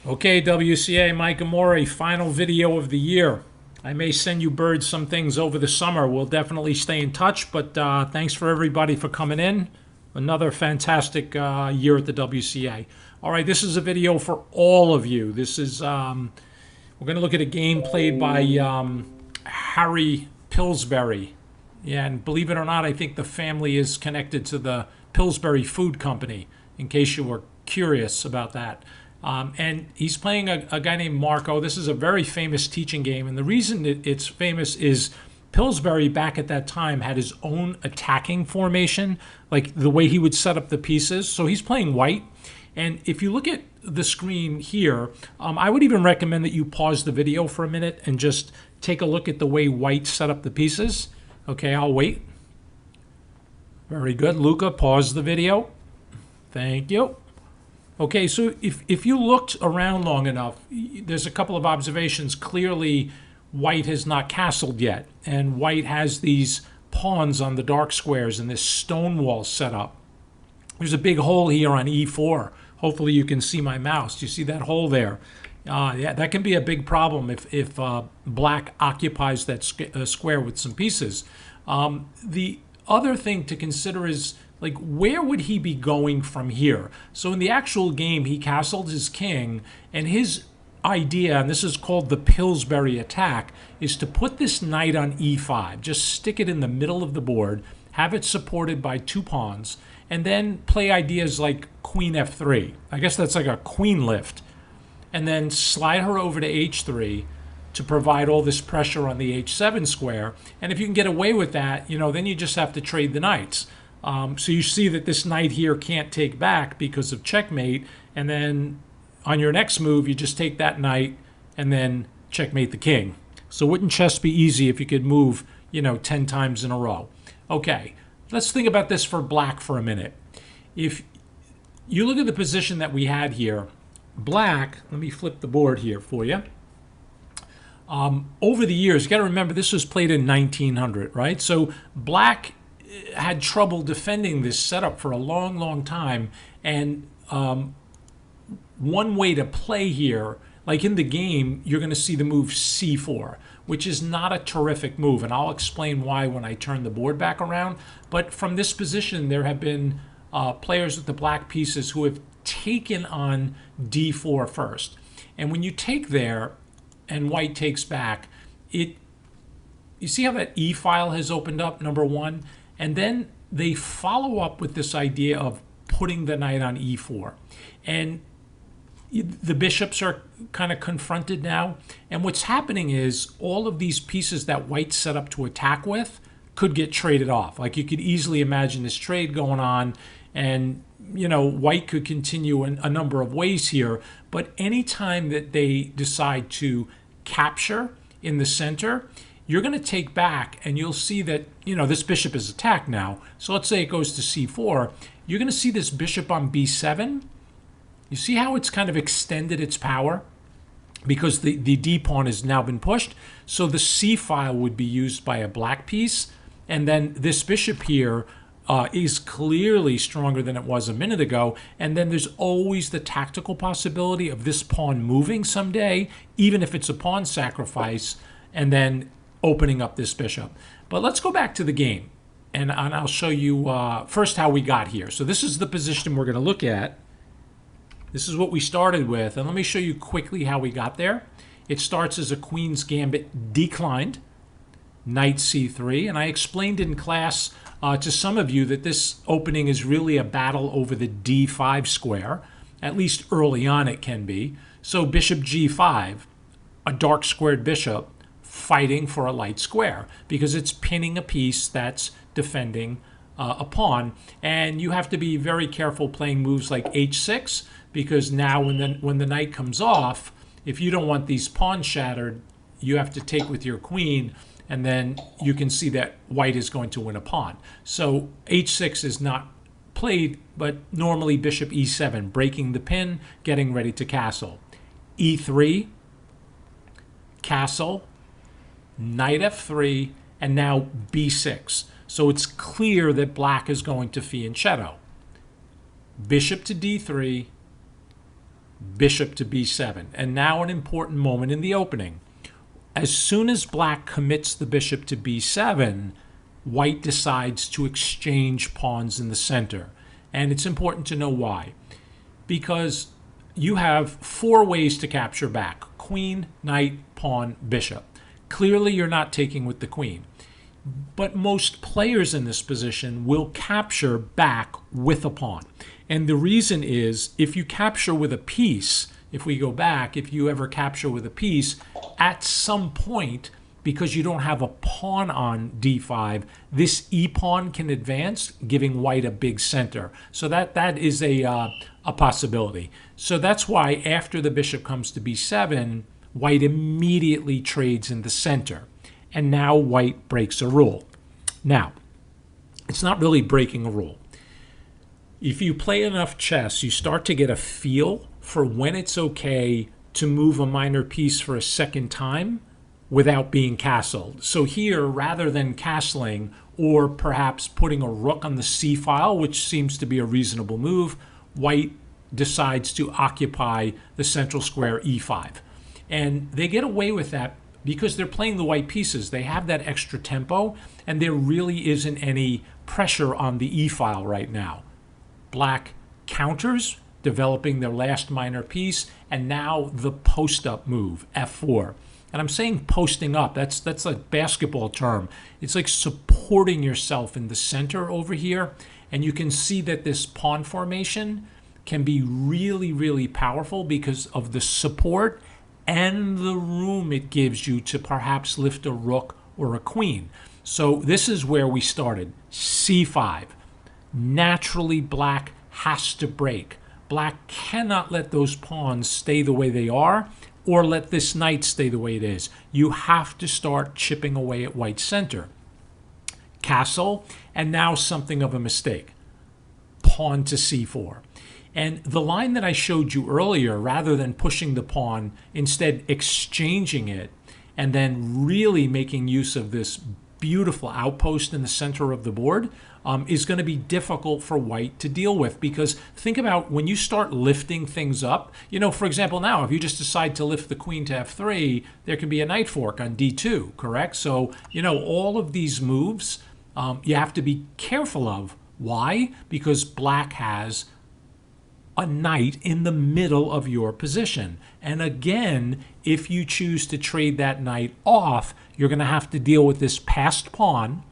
Okay, WCA, Mike Amore, final video of the year. I may send you birds some things over the summer. We'll definitely stay in touch, but thanks for everybody for coming in. Another fantastic year at the WCA. All right, this is a video for all of you. We're going to look at a game played by Harry Pillsbury. Yeah, and believe it or not, I think the family is connected to the Pillsbury Food Company, in case you were curious about that. And he's playing a guy named Marco. This is a very famous teaching game. And the reason it's famous is Pillsbury back at that time had his own attacking formation, like the way he would set up the pieces. So he's playing white. And if you look at the screen here, I would even recommend that you pause the video for a minute and just take a look at the way white set up the pieces. Okay, I'll wait. Very good. Luca, pause the video. Thank you. Okay, so if you looked around long enough, there's a couple of observations. Clearly, white has not castled yet, and white has these pawns on the dark squares and this stone wall set up. There's a big hole here on e4. Hopefully you can see my mouse. Do you see that hole there? Yeah, that can be a big problem if black occupies that square with some pieces. The other thing to consider is, like, where would he be going from here? So in the actual game, he castled his king, and his idea, and this is called the Pillsbury attack, is to put this knight on e5. Just stick it in the middle of the board, have it supported by two pawns, and then play ideas like queen f3. I guess that's like a queen lift. And then slide her over to h3 to provide all this pressure on the h7 square. And if you can get away with that, then you just have to trade the knights. So you see that this knight here can't take back because of checkmate. And then on your next move, you just take that knight and then checkmate the king. So wouldn't chess be easy if you could move, 10 times in a row? Okay, let's think about this for black for a minute. If you look at the position that we had here, black, let me flip the board here for you. Over the years, you got to remember this was played in 1900, right? So black had trouble defending this setup for a long, long time. And one way to play here, like in the game, you're going to see the move c4, which is not a terrific move. And I'll explain why when I turn the board back around. But from this position, there have been players with the black pieces who have taken on d4 first. And when you take there and white takes back, you see how that e file has opened up, number one? And then they follow up with this idea of putting the knight on e4. And the bishops are kind of confronted now. And what's happening is all of these pieces that white set up to attack with could get traded off. Like, you could easily imagine this trade going on, and white could continue in a number of ways here. But anytime that they decide to capture in the center, you're going to take back, and you'll see that, this bishop is attacked now. So let's say it goes to c4. You're going to see this bishop on b7. You see how it's kind of extended its power? Because the d pawn has now been pushed. So the c file would be used by a black piece. And then this bishop here is clearly stronger than it was a minute ago. And then there's always the tactical possibility of this pawn moving someday, even if it's a pawn sacrifice, and then opening up this bishop. But let's go back to the game, and I'll show you first how we got here. So this is the position we're going to look at. This is what we started with, and let me show you quickly how we got there. It starts as a queen's gambit declined, knight c3, and I explained in class to some of you that this opening is really a battle over the d5 square. At least early on it can be. So bishop g5, a dark squared bishop, fighting for a light square because it's pinning a piece that's defending a pawn. And you have to be very careful playing moves like h6, because now when the knight comes off, if you don't want these pawns shattered, you have to take with your queen, and then you can see that white is going to win a pawn. So h6 is not played, but normally bishop e7, breaking the pin, getting ready to castle. e3, castle, knight f3, and now b6. So it's clear that black is going to fianchetto. Bishop to d3, bishop to b7. And now an important moment in the opening. As soon as black commits the bishop to b7, white decides to exchange pawns in the center. And it's important to know why. Because you have 4 ways to capture back: queen, knight, pawn, bishop. Clearly you're not taking with the queen. But most players in this position will capture back with a pawn. And the reason is, if you capture with a piece, if we go back, if you ever capture with a piece, at some point, because you don't have a pawn on d5, this e-pawn can advance, giving white a big center. So that is a possibility. So that's why after the bishop comes to b7, white immediately trades in the center. And now white breaks a rule. Now, it's not really breaking a rule. If you play enough chess, you start to get a feel for when it's okay to move a minor piece for a second time without being castled. So here, rather than castling or perhaps putting a rook on the c file, which seems to be a reasonable move, white decides to occupy the central square e5. And they get away with that because they're playing the white pieces. They have that extra tempo, and there really isn't any pressure on the e file right now. Black counters, developing their last minor piece, and now the post-up move, f4. And I'm saying posting up, that's a basketball term. It's like supporting yourself in the center over here, and you can see that this pawn formation can be really, really powerful because of the support and the room it gives you to perhaps lift a rook or a queen. So this is where we started, c5. Naturally, black has to break. Black cannot let those pawns stay the way they are or let this knight stay the way it is. You have to start chipping away at white's center. Castle, and now something of a mistake. Pawn to c4. And the line that I showed you earlier, rather than pushing the pawn, instead exchanging it, and then really making use of this beautiful outpost in the center of the board, is going to be difficult for white to deal with. Because think about when you start lifting things up, you know, for example, now if you just decide to lift the queen to f3, there can be a knight fork on d2, correct? So, you know, all of these moves you have to be careful of. Why? Because black has a knight in the middle of your position. And again, if you choose to trade that knight off, you're going to have to deal with this passed pawn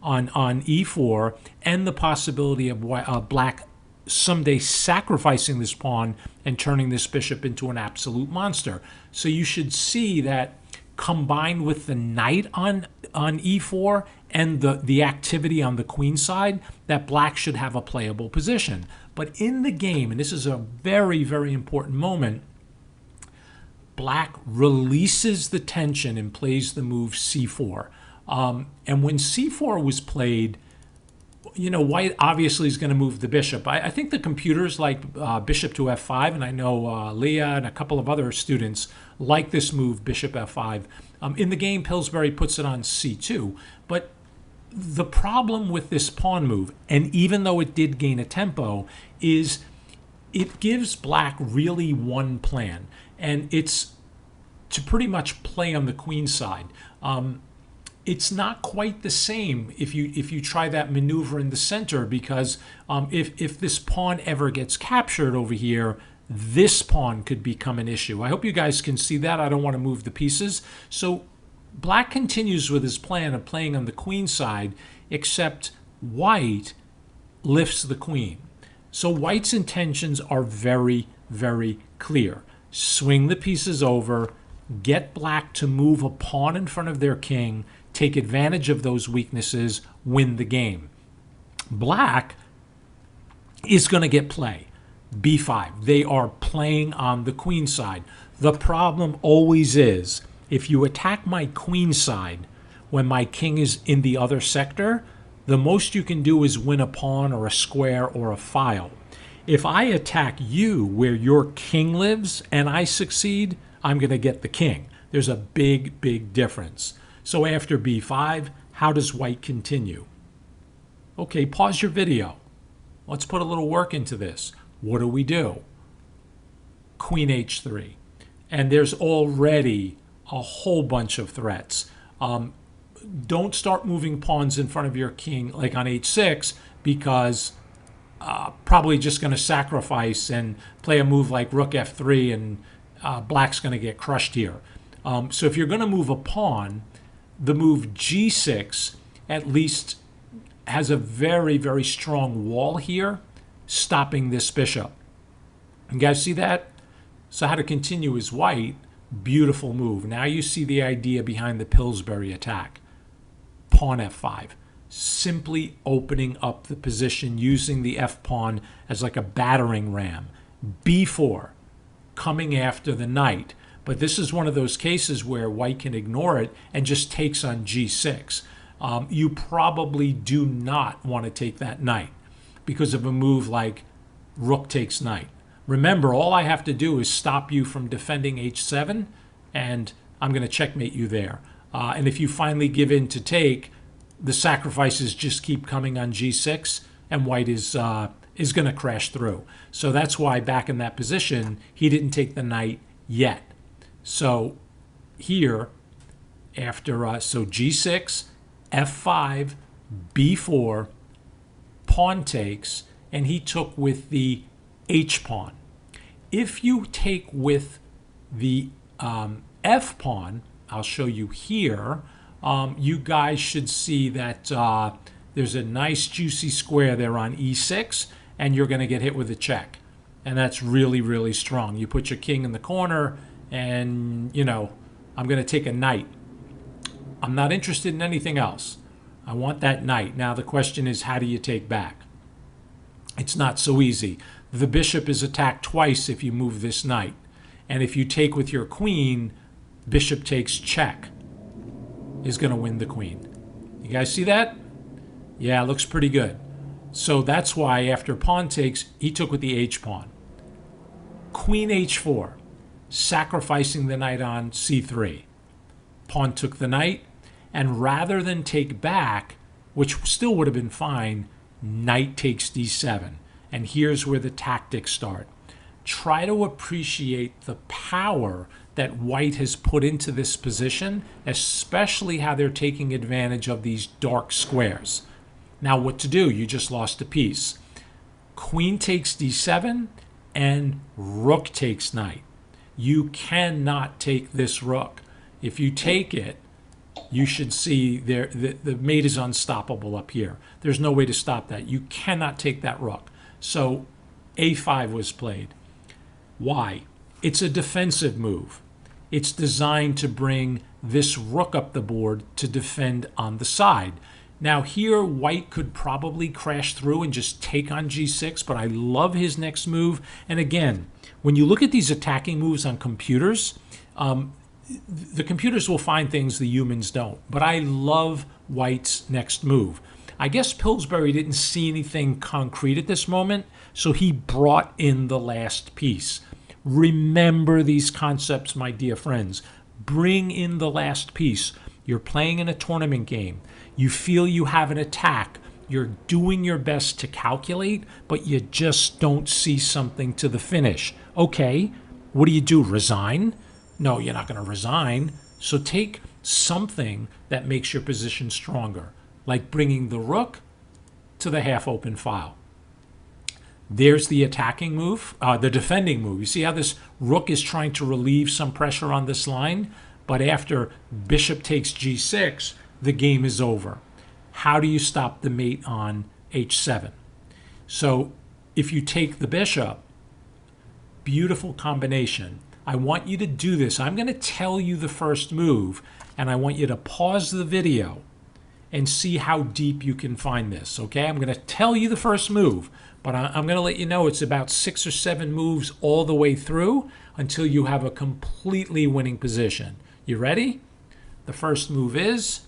on e4 and the possibility of black someday sacrificing this pawn and turning this bishop into an absolute monster. So you should see that combined with the knight on e4 and the activity on the queen side, that black should have a playable position. But in the game, and this is a very, very important moment, black releases the tension and plays the move c4. And when c4 was played, you know, white obviously is going to move the bishop. I think the computers like bishop to f5, and I know Leah and a couple of other students like this move, bishop f5. In the game, Pillsbury puts it on c2. But the problem with this pawn move, and even though it did gain a tempo, is it gives black really one plan, and it's to pretty much play on the queen side. It's not quite the same if you try that maneuver in the center, because if this pawn ever gets captured over here, this pawn could become an issue. I hope you guys can see that. I don't want to move the pieces. So black continues with his plan of playing on the queen side, except white lifts the queen. So white's intentions are very, very clear. Swing the pieces over, get black to move a pawn in front of their king, take advantage of those weaknesses, win the game. Black is going to get play. b5. They are playing on the queen side. The problem always is, if you attack my queen side when my king is in the other sector, the most you can do is win a pawn or a square or a file. If I attack you where your king lives and I succeed, I'm going to get the king. There's a big, big difference. So after b5, how does white continue? Okay, pause your video. Let's put a little work into this. What do? queen h3. And there's already a whole bunch of threats. Don't start moving pawns in front of your king like on h6, because probably just going to sacrifice and play a move like rook f3, and black's going to get crushed here. So if you're going to move a pawn, the move g6 at least has a very, very strong wall here, stopping this bishop. You guys see that? So how to continue is white. Beautiful move. Now you see the idea behind the Pillsbury attack. Pawn f5. Simply opening up the position, using the f-pawn as like a battering ram. b4, coming after the knight. But this is one of those cases where white can ignore it and just takes on g6. You probably do not want to take that knight because of a move like rook takes knight. Remember, all I have to do is stop you from defending h7, and I'm going to checkmate you there. And if you finally give in to take, the sacrifices just keep coming on g6, and white is going to crash through. So that's why back in that position, he didn't take the knight yet. So here, after so g6, f5, b4, pawn takes, and he took with the h-pawn. If you take with the f-pawn, I'll show you here, you guys should see that there's a nice juicy square there on e6, and you're going to get hit with a check. And that's really, really strong. You put your king in the corner, and, you know, I'm going to take a knight. I'm not interested in anything else. I want that knight. Now the question is, how do you take back? It's not so easy. The bishop is attacked twice if you move this knight. And if you take with your queen, bishop takes check is going to win the queen. You guys see that? Yeah, it looks pretty good. So that's why after pawn takes, he took with the h-pawn. Queen h4, sacrificing the knight on c3. Pawn took the knight, and rather than take back, which still would have been fine, knight takes d7. And here's where the tactics start. Try to appreciate the power that white has put into this position, especially how they're taking advantage of these dark squares. Now what to do? You just lost a piece. Queen takes d7 and rook takes knight. You cannot take this rook. If you take it, you should see there the mate is unstoppable up here. There's no way to stop that. You cannot take that rook. So a5 was played. Why? It's a defensive move. It's designed to bring this rook up the board to defend on the side. Now here, white could probably crash through and just take on g6, but I love his next move. And again, when you look at these attacking moves on computers, the computers will find things the humans don't. But I love white's next move. I guess Pillsbury didn't see anything concrete at this moment, so he brought in the last piece. Remember these concepts, my dear friends. Bring in the last piece. You're playing in a tournament game. You feel you have an attack. You're doing your best to calculate, but you just don't see something to the finish. Okay, what do? Resign? No, you're not going to resign. So take something that makes your position stronger, like bringing the rook to the half-open file. There's the attacking move, the defending move. You see how this rook is trying to relieve some pressure on this line? But after bishop takes g6, the game is over. How do you stop the mate on h7? So if you take the bishop, beautiful combination. I want you to do this. I'm going to tell you the first move, and I want you to pause the video and see how deep you can find this, okay? I'm going to tell you the first move, but I'm going to let you know it's about 6 or 7 moves all the way through until you have a completely winning position. You ready? The first move is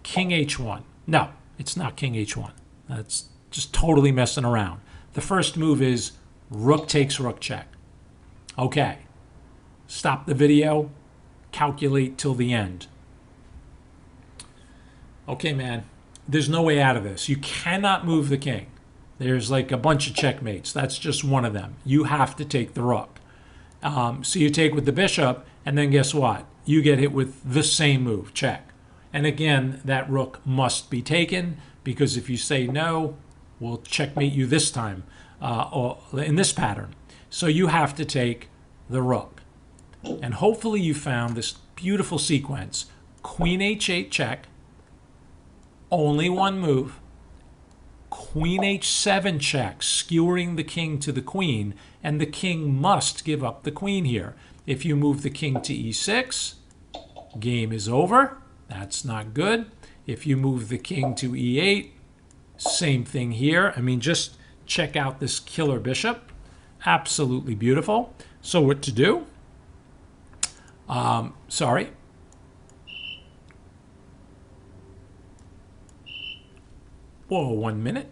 king h1. No, it's not king h1. That's just totally messing around. The first move is rook takes rook check. Okay, stop the video, calculate till the end. Okay, man, there's no way out of this. You cannot move the king. There's like a bunch of checkmates. That's just one of them. You have to take the rook. So you take with the bishop, and then guess what? You get hit with the same move, check. And again, that rook must be taken, because if you say no, we'll checkmate you this time, or in this pattern. So you have to take the rook. And hopefully you found this beautiful sequence. Queen h8 check, only one move. Queen h7 check, skewering the king to the queen, and the king must give up the queen here. If you move the king to e6, game is over. That's not good. If you move the king to e8, same thing here. I mean, just check out this killer bishop. Absolutely beautiful. So what to do? Sorry. Whoa, 1 minute.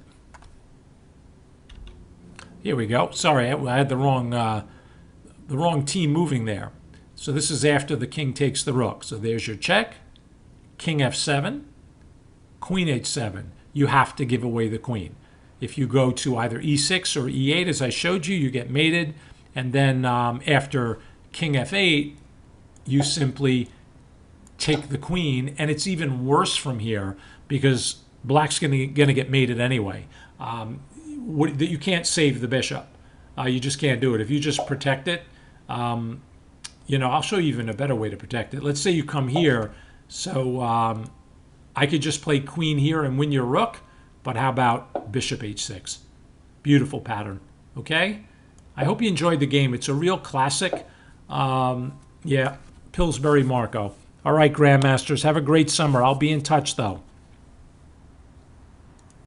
Here we go. Sorry, I had the wrong team moving there. So this is after the king takes the rook. So there's your check. King f7, queen h7. You have to give away the queen. If you go to either e6 or e8, as I showed you, you get mated. And then after king f8, you simply take the queen. And it's even worse from here because black's going to get mated anyway. You can't save the bishop. You just can't do it. If you just protect it, I'll show you even a better way to protect it. Let's say you come here. So I could just play queen here and win your rook. But how about bishop h6? Beautiful pattern. Okay? I hope you enjoyed the game. It's a real classic. Yeah, Pillsbury-Marco. All right, Grandmasters. Have a great summer. I'll be in touch, though.